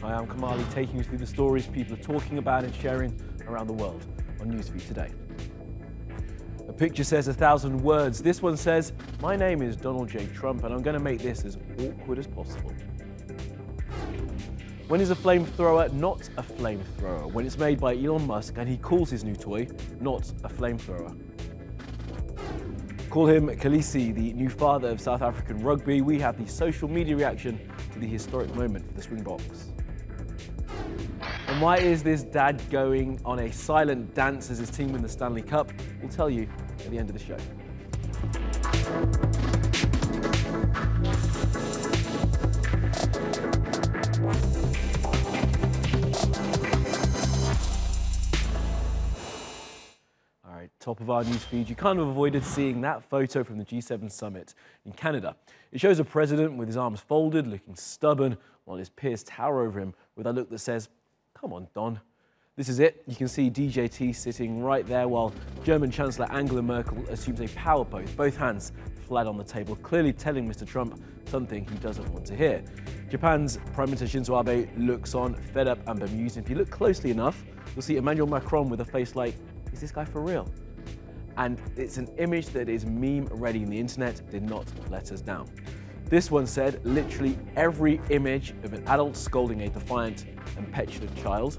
I am Kamali, taking you through the stories people are talking about and sharing around the world on NewsFeed today. A picture says 1,000 words. This one says, "My name is Donald J. Trump and I'm going to make this as awkward as possible." When is a flamethrower not a flamethrower? When it's made by Elon Musk and he calls his new toy not a flamethrower. Call him Kolisi, the new father of South African rugby. We have the social media reaction to the historic moment for the Springboks. And why is this dad going on a silent dance as his team win the Stanley Cup? We'll tell you at the end of the show. Top of our newsfeed, you kind of avoided seeing that photo from the G7 summit in Canada. It shows a president with his arms folded, looking stubborn, while his peers tower over him with a look that says, "Come on, Don." This is it. You can see DJT sitting right there while German Chancellor Angela Merkel assumes a power pose, both hands flat on the table, clearly telling Mr. Trump something he doesn't want to hear. Japan's Prime Minister Shinzo Abe looks on, fed up and bemused. If you look closely enough, you'll see Emmanuel Macron with a face like, "Is this guy for real?" And it's an image that is meme-ready, and the internet did not let us down. This one said, literally every image of an adult scolding a defiant and petulant child.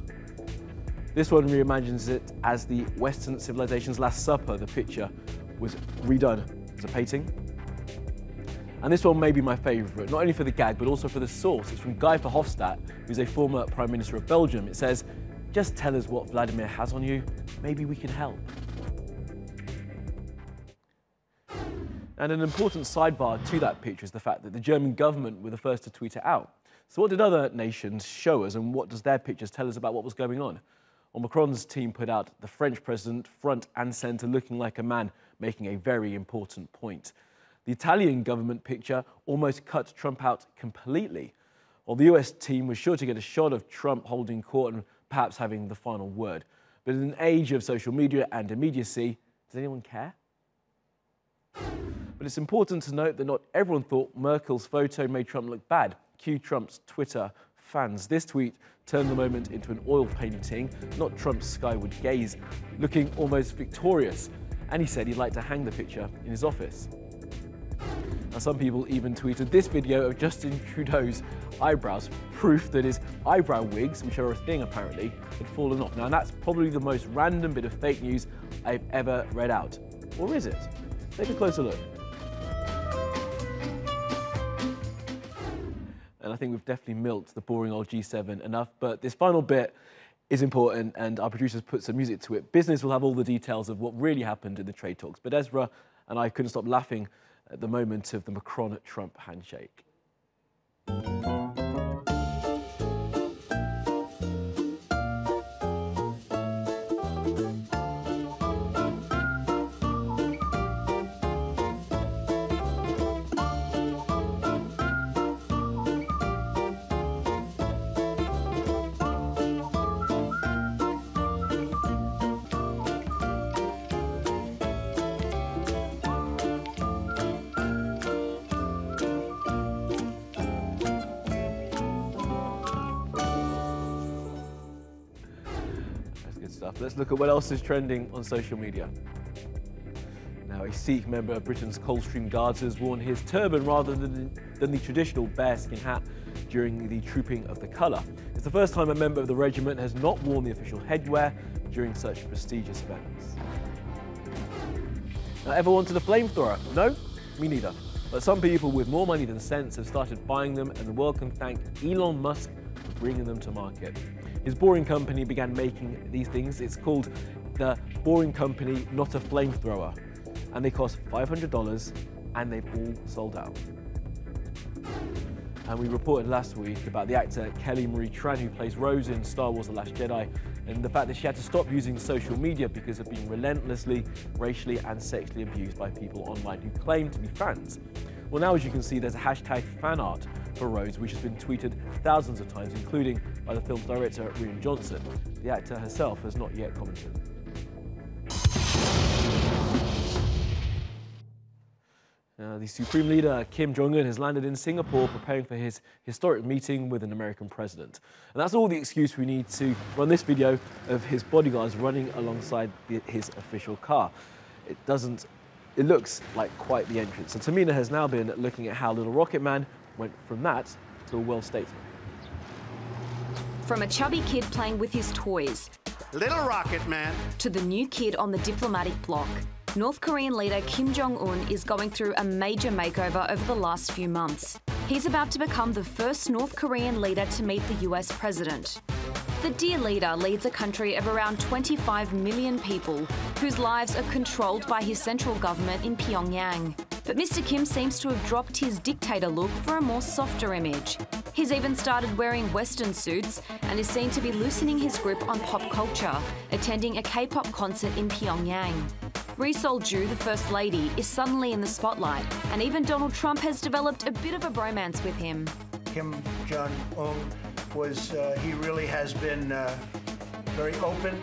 This one reimagines it as the Western civilization's Last Supper. The picture was redone as a painting. And this one may be my favorite, not only for the gag, but also for the source. It's from Guy Verhofstadt, who's a former Prime Minister of Belgium. It says, "Just tell us what Vladimir has on you. Maybe we can help." And an important sidebar to that picture is the fact that the German government were the first to tweet it out. So what did other nations show us, and what does their pictures tell us about what was going on? Well, Macron's team put out the French president front and centre, looking like a man making a very important point. The Italian government picture almost cut Trump out completely, while the US team was sure to get a shot of Trump holding court and perhaps having the final word. But in an age of social media and immediacy, does anyone care? But it's important to note that not everyone thought Merkel's photo made Trump look bad. Cue Trump's Twitter fans. This tweet turned the moment into an oil painting, not Trump's skyward gaze, looking almost victorious. And he said he'd like to hang the picture in his office. Now, some people even tweeted this video of Justin Trudeau's eyebrows, proof that his eyebrow wigs, which are a thing apparently, had fallen off. Now, that's probably the most random bit of fake news I've ever read out. Or is it? Take a closer look. And I think we've definitely milked the boring old G7 enough, but this final bit is important, and our producers put some music to it. Business will have all the details of what really happened in the trade talks, but Ezra and I couldn't stop laughing at the moment of the Macron-Trump handshake. Let's look at what else is trending on social media. Now, a Sikh member of Britain's Coldstream Guards has worn his turban rather than the traditional bearskin hat during the trooping of the colour. It's the first time a member of the regiment has not worn the official headwear during such prestigious events. Now, ever wanted a flamethrower? No? Me neither. But some people with more money than sense have started buying them, and the world can thank Elon Musk for bringing them to market. His Boring Company began making these things. It's called the Boring Company Not a Flamethrower, and they cost $500, and they've all sold out. And we reported last week about the actor Kelly Marie Tran, who plays Rose in Star Wars The Last Jedi, and the fact that she had to stop using social media because of being relentlessly, racially and sexually abused by people online who claim to be fans. Well, now, as you can see, there's a hashtag fan art for Rose, which has been tweeted thousands of times, including by the film's director, Rian Johnson. The actor herself has not yet commented. Now, The Supreme Leader Kim Jong-un has landed in Singapore preparing for his historic meeting with an American president. And that's all the excuse we need to run this video of his bodyguards running alongside his official car. It looks like quite the entrance. So Tamina has now been looking at how Little Rocket Man went from that to a world statesman. From a chubby kid playing with his toys, Little Rocket Man, to the new kid on the diplomatic block, North Korean leader Kim Jong-un is going through a major makeover over the last few months. He's about to become the first North Korean leader to meet the US president. The dear leader leads a country of around 25 million people whose lives are controlled by his central government in Pyongyang. But Mr. Kim seems to have dropped his dictator look for a more softer image. He's even started wearing Western suits and is seen to be loosening his grip on pop culture, attending a K-pop concert in Pyongyang. Ri Sol-ju, the First Lady, is suddenly in the spotlight, and even Donald Trump has developed a bit of a bromance with him. Kim Jong-un he really has been very open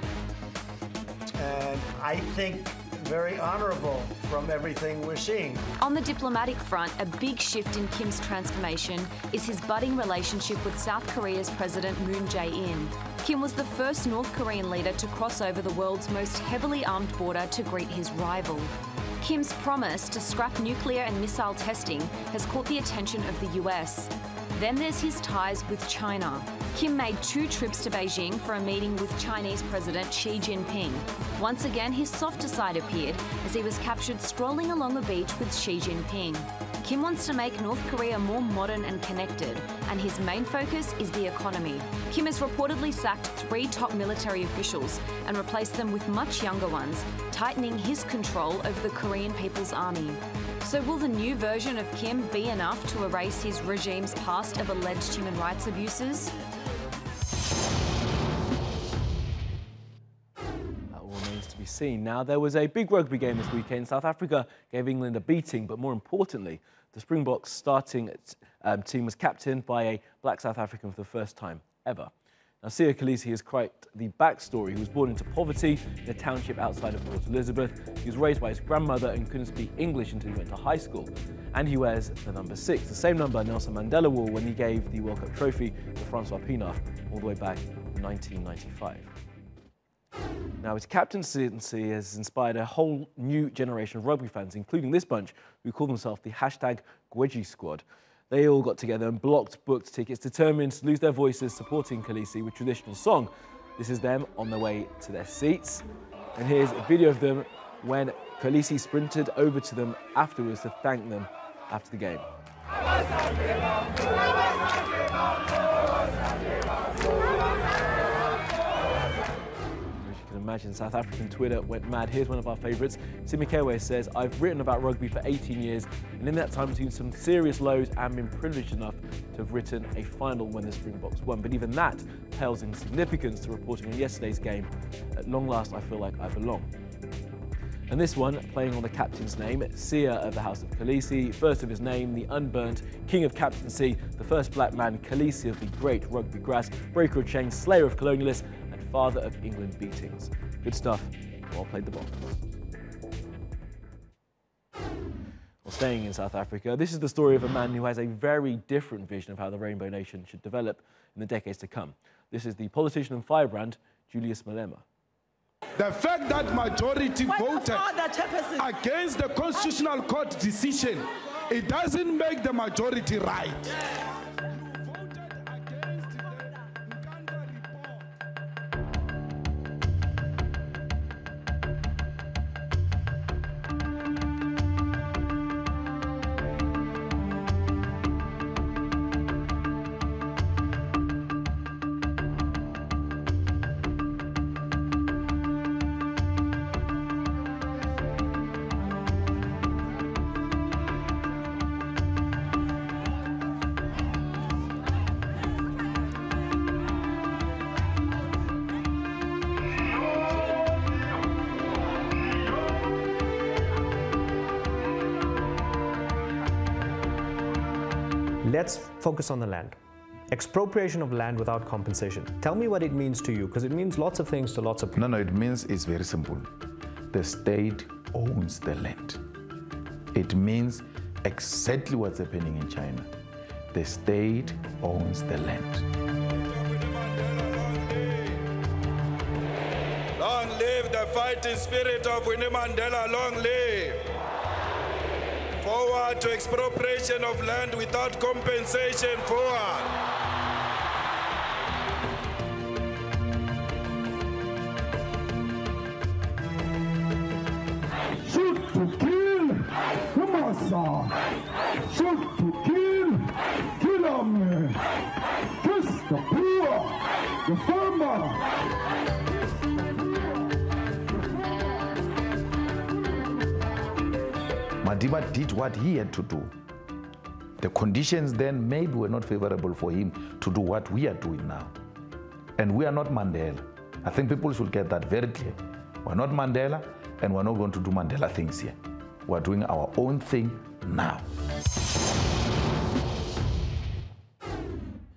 and I think very honorable from everything we're seeing. On the diplomatic front, a big shift in Kim's transformation is his budding relationship with South Korea's President Moon Jae-in. Kim was the first North Korean leader to cross over the world's most heavily armed border to greet his rival. Kim's promise to scrap nuclear and missile testing has caught the attention of the US. Then there's his ties with China. Kim made 2 trips to Beijing for a meeting with Chinese President Xi Jinping. Once again, his softer side appeared as he was captured strolling along a beach with Xi Jinping. Kim wants to make North Korea more modern and connected, and his main focus is the economy. Kim has reportedly sacked 3 top military officials and replaced them with much younger ones, tightening his control over the Korean People's Army. So will the new version of Kim be enough to erase his regime's past of alleged human rights abuses? That all remains to be seen. Now, there was a big rugby game this weekend. South Africa gave England a beating, but more importantly, the Springboks starting team was captained by a black South African for the first time ever. Now, Kolisi is quite the backstory. He was born into poverty in a township outside of Port Elizabeth. He was raised by his grandmother and couldn't speak English until he went to high school. And he wears the number 6, the same number Nelson Mandela wore when he gave the World Cup trophy to Francois Pienaar all the way back in 1995. Now, his captaincy has inspired a whole new generation of rugby fans, including this bunch who call themselves the #Gweji Squad. They all got together and booked tickets, determined to lose their voices supporting Kolisi with traditional song. This is them on their way to their seats. And here's a video of them when Kolisi sprinted over to them afterwards to thank them after the game. Imagine South African Twitter went mad. Here's one of our favourites. Simikewe says, "I've written about rugby for 18 years, and in that time I've seen some serious lows and been privileged enough to have written a final when the Springboks won. But even that pales in significance to reporting on yesterday's game. At long last, I feel like I belong." And this one, playing on the captain's name, seer of the House of Kolisi, first of his name, the unburnt, king of captaincy, the first black man, Kolisi of the great rugby grass, breaker of chains, slayer of colonialists, and father of England beatings. Good stuff. Well played the ball. Well, staying in South Africa, this is the story of a man who has a very different vision of how the Rainbow Nation should develop in the decades to come. This is the politician and firebrand, Julius Malema. The fact that majority voted against the Constitutional Court decision, it doesn't make the majority right. Let's focus on the land. Expropriation of land without compensation. Tell me what it means to you, because it means lots of things to lots of people. No, it means it's very simple. The state owns the land. It means exactly what's happening in China. The state owns the land. Long live the fighting spirit of Winnie Mandela, long live. Forward to expropriation of land without compensation, forward. Shoot to kill, the massa. Shoot to kill, kill them. Kiss the poor, the farmer. Madiba did what he had to do. The conditions then maybe were not favorable for him to do what we are doing now. And we are not Mandela. I think people should get that very clear. We're not Mandela, and we're not going to do Mandela things here. We're doing our own thing now.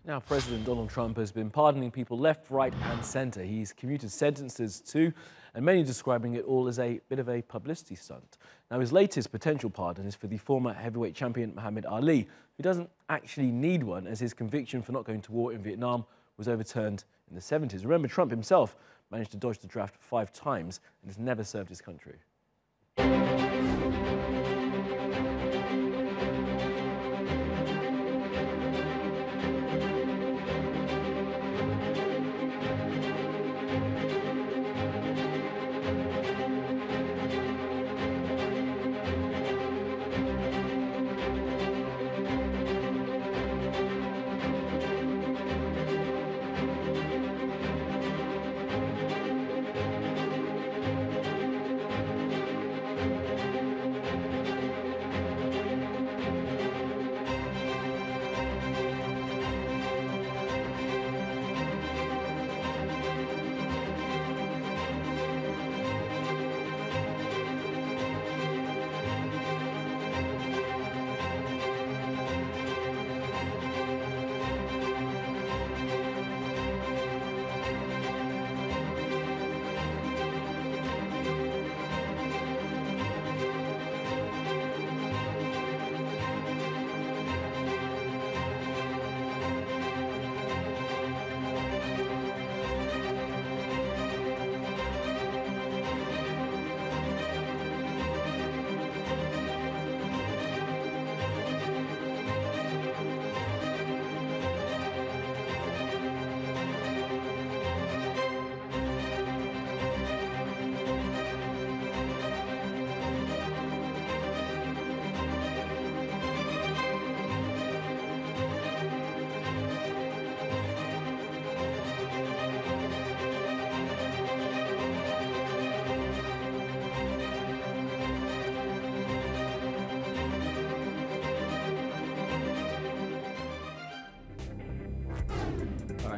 Now, President Donald Trump has been pardoning people left, right and centre. He's commuted sentences too, and many describing it all as a bit of a publicity stunt. Now, his latest potential pardon is for the former heavyweight champion Muhammad Ali, who doesn't actually need one, as his conviction for not going to war in Vietnam was overturned in the 70s. Remember, Trump himself managed to dodge the draft 5 times and has never served his country.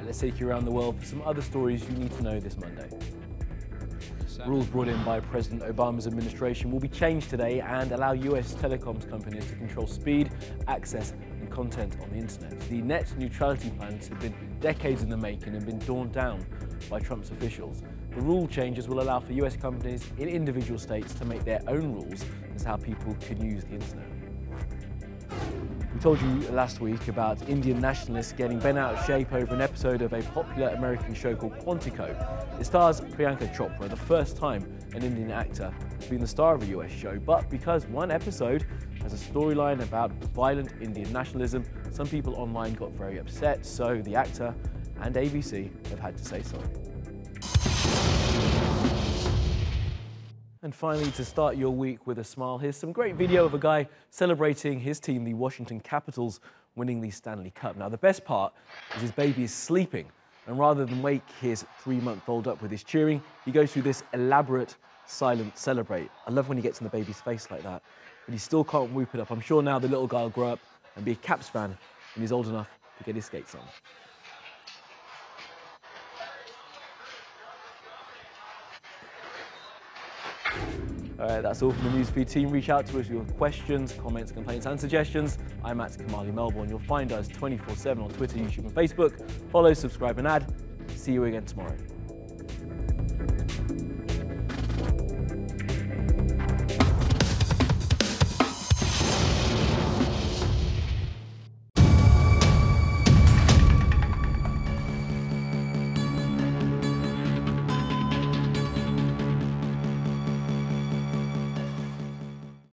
Let's take you around the world for some other stories you need to know this Monday. Rules brought in by President Obama's administration will be changed today and allow US telecoms companies to control speed, access and content on the internet. The net neutrality plans have been decades in the making and been torn down by Trump's officials. The rule changes will allow for US companies in individual states to make their own rules as to how people can use the internet. We told you last week about Indian nationalists getting bent out of shape over an episode of a popular American show called Quantico. It stars Priyanka Chopra, the first time an Indian actor has been the star of a US show, but because one episode has a storyline about violent Indian nationalism, some people online got very upset, so the actor and ABC have had to say sorry. And finally, to start your week with a smile, here's some great video of a guy celebrating his team, the Washington Capitals, winning the Stanley Cup. Now, the best part is his baby is sleeping, and rather than wake his 3-month-old up with his cheering, he goes through this elaborate, silent celebrate. I love when he gets in the baby's face like that, but he still can't whoop it up. I'm sure now the little guy will grow up and be a Caps fan when he's old enough to get his skates on. All right, that's all from the NewsFeed team. Reach out to us with your questions, comments, complaints and suggestions. I'm at Kamali Melbourne. You'll find us 24/7 on Twitter, YouTube and Facebook. Follow, subscribe and add. See you again tomorrow.